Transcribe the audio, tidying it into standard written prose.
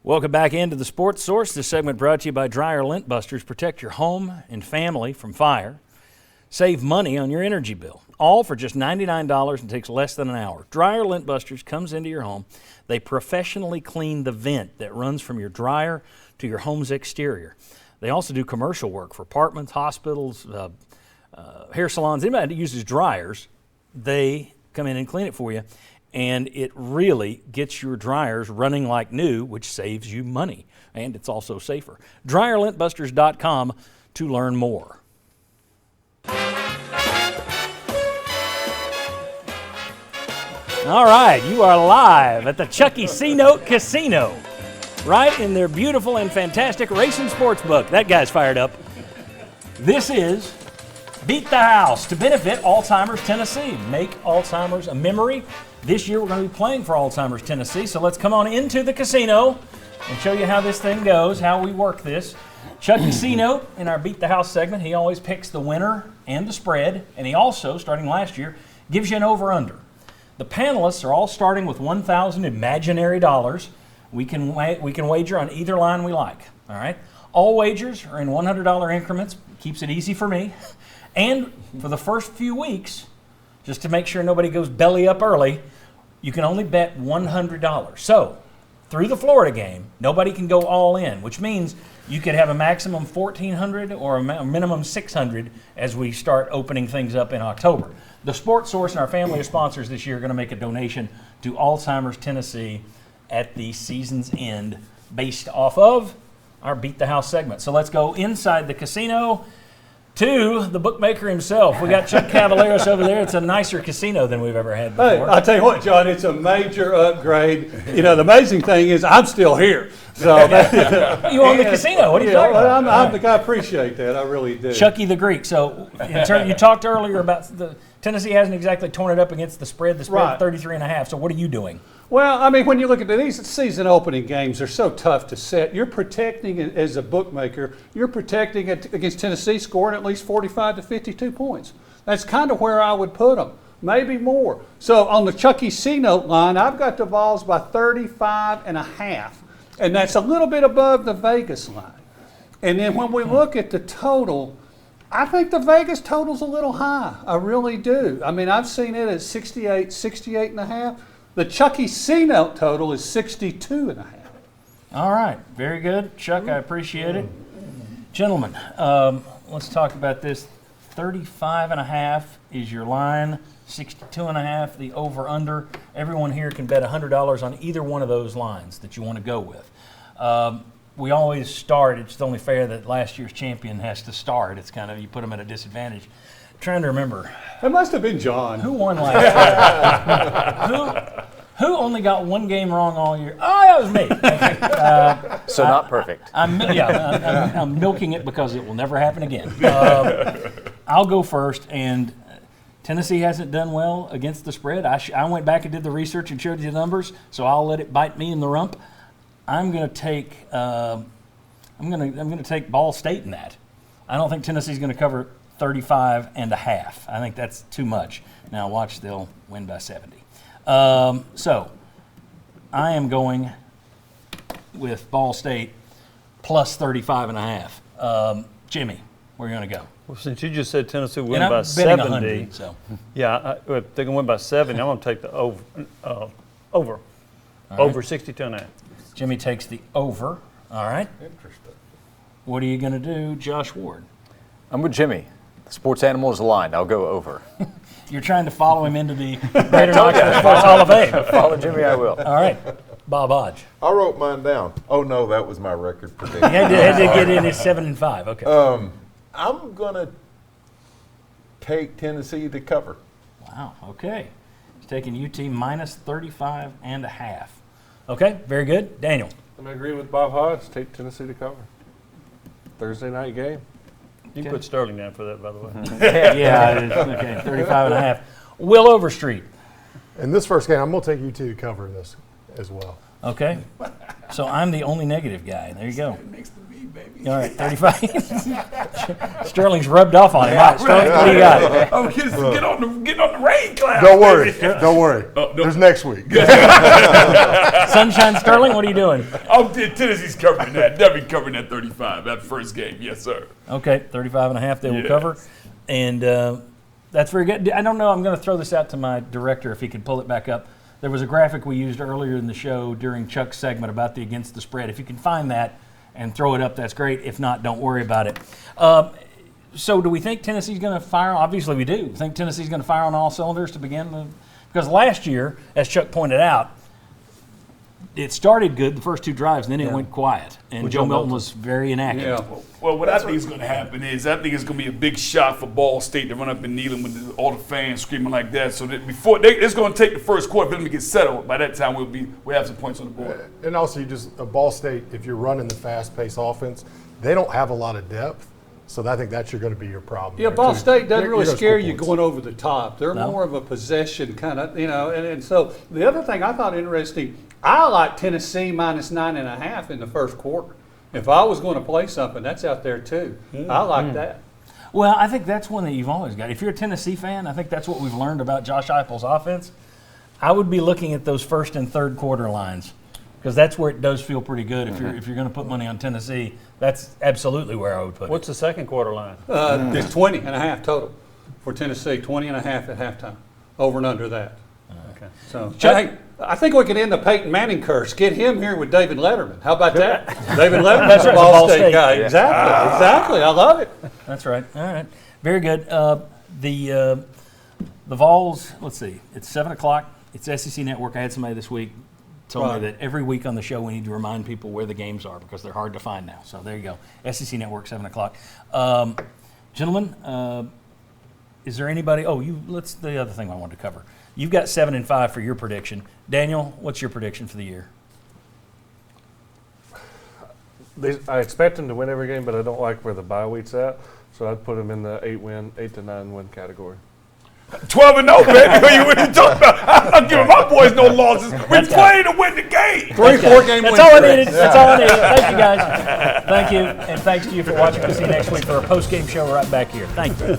Welcome back into the Sports Source. This segment brought to you by Dryer Lint Busters. Protect your home and family from fire. Save money on your energy bill. All for just $99 and takes less than an hour. Dryer Lint Busters comes into your home. They professionally clean the vent that runs from your dryer to your home's exterior. They also do commercial work for apartments, hospitals, hair salons. Anybody that uses dryers, they come in and clean it for you. And it really gets your dryers running like new, which saves you money. And it's also safer. DryerLintBusters.com to learn more. All right, you are live at the Chucky C-Note Casino, right in their beautiful and fantastic racing sports book. That guy's fired up. This is Beat the House to benefit Alzheimer's Tennessee. Make Alzheimer's a memory. This year we're going to be playing for Alzheimer's Tennessee, so let's come on into the casino and show you how this thing goes, how we work this. Chucky C-Note, in our Beat the House segment, he always picks the winner and the spread, and he also, starting last year, gives you an over-under. The panelists are all starting with 1,000 imaginary dollars. We can wager on either line we like, all right? All wagers are in $100 increments, keeps it easy for me. And for the first few weeks, just to make sure nobody goes belly up early, you can only bet $100. So, through the Florida game, nobody can go all in, which means you could have a maximum $1,400 or a minimum $600 as we start opening things up in October. The Sports Source and our family of sponsors this year are going to make a donation to Alzheimer's Tennessee at the season's end based off of our Beat the House segment. So let's go inside the casino to the bookmaker himself. We got Chuck Cavaleros over there. It's a nicer casino than we've ever had before. Hey, I'll tell you what, John, it's a major upgrade. You know, the amazing thing is I'm still here. So you own the casino. What are you talking about? I appreciate that. I really do. Chucky the Greek. So you talked earlier about Tennessee hasn't exactly torn it up against the spread. The spread 33.5. So what are you doing? Well, I mean, when you look at these season opening games, they're so tough to set. You're protecting it as a bookmaker. You're protecting it against Tennessee scoring at least 45 to 52 points. That's kind of where I would put them, maybe more. So on the Chucky C-Note line, I've got the Vols by 35.5, and that's a little bit above the Vegas line. And then when we look at the total, I think the Vegas total's a little high. I really do. I mean, I've seen it at 68.5. The Chucky C-Note total is 62.5. All right. Very good. Chuck, I appreciate it. Gentlemen, let's talk about this. 35.5 is your line. 62.5, the over-under. Everyone here can bet $100 on either one of those lines that you want to go with. We always start. It's only fair that last year's champion has to start. It's kind of, you put them at a disadvantage. Trying to remember. That must have been John. Who won last year? Who only got one game wrong all year? Oh, that was me. Okay. So not perfect. I'm milking it because it will never happen again. I'll go first, and Tennessee hasn't done well against the spread. I went back and did the research and showed you the numbers, so I'll let it bite me in the rump. I'm going to take take Ball State in that. I don't think Tennessee's going to cover 35.5. I think that's too much. Now watch, they'll win by 70. So I am going with Ball State plus 35.5. Jimmy, where are you going to go? Well, since you just said Tennessee will win by 70, so. Yeah, if they can win by 70, I'm going to take the over. Right. Over 62.5. Jimmy takes the over. All right. Interesting. What are you going to do, Josh Ward? I'm with Jimmy. The sports animal is aligned. I'll go over. You're trying to follow him into the Greater Knoxville Sports Hall of Fame. Follow Jimmy, I will. All right. Bob Hodge. I wrote mine down. Oh, no, that was my record prediction. He had to get in his 7-5. Okay. I'm going to take Tennessee to cover. Wow. Okay. He's taking UT minus 35.5. Okay. Very good. Daniel. I agree with Bob Hodge. Take Tennessee to cover. Thursday night game. You can put Sterling down for that, by the way. Yeah, it is. Okay, 35.5. Will Overstreet. In this first game, I'm going to take you to cover this as well. Okay. So I'm the only negative guy. There you go. It makes the baby. All right, 35. Sterling's rubbed off on him. All right, Sterling, what do you got? Oh, get on the rain cloud. Don't worry. baby. Don't worry. There's next week. Sunshine Sterling, what are you doing? Tennessee's covering that. They'll be covering that 35 that first game. Yes, sir. Okay, 35.5 they will Yes. cover. And that's very good. I don't know, I'm going to throw this out to my director if he could pull it back up. There was a graphic we used earlier in the show during Chuck's segment about the against the spread. If you can find that and throw it up, that's great. If not, don't worry about it. So do we think Tennessee's going to fire? Obviously we do. Think Tennessee's going to fire on all cylinders to begin? Because last year, as Chuck pointed out, it started good the first two drives, and then it went quiet. And Joe Milton was very inactive. Yeah. Well, what I think is going to happen is I think it's going to be a big shot for Ball State to run up and kneel with all the fans screaming like that. So that it's going to take the first quarter for them to get settled. By that time, we'll have some points on the board. And also, a Ball State, if you're running the fast-paced offense, they don't have a lot of depth. So I think that's going to be your problem. Yeah, there, Ball too. State doesn't You're really gonna scare score you points. going over the top. They're No. more of a possession kind of, and so the other thing I thought interesting, I like Tennessee minus 9.5 in the first quarter. If I was going to play something, that's out there too. I like that. Well, I think that's one that you've always got. If you're a Tennessee fan, I think that's what we've learned about Josh Heupel's offense. I would be looking at those first and third quarter lines because that's where it does feel pretty good. If you're going to put money on Tennessee, that's absolutely where I would put What's the second quarter line? It's 20.5 total for Tennessee, 20.5 at halftime, over and under that. Okay. So hey, I think we can end the Peyton Manning curse. Get him here with David Letterman. How about that? David Letterman's That's a right, Ball Ball State State. guy. Exactly. I love it. it. That's right. All right. Very good. The Vols, let's see. It's 7 o'clock. It's SEC Network. I had somebody this week told Right. me that every week on the show we need to remind people where the games are because they're hard to find now. So there you go. SEC Network, 7 o'clock. Gentlemen, is there anybody? Let's the other thing I wanted to cover. You've got 7-5 for your prediction. Daniel, what's your prediction for the year? I expect them to win every game, but I don't like where the bye week's at. So I'd put them in the 8 to 9 win category. 12-0, baby. What are you talking about? I'm not giving my boys no losses. We playing to win the game. 3-4 game That's win all I streak. needed. That's all I needed. Thank you, guys. Thank you. And thanks to you for watching. We'll see you next week for a post-game show right back here. Thank you.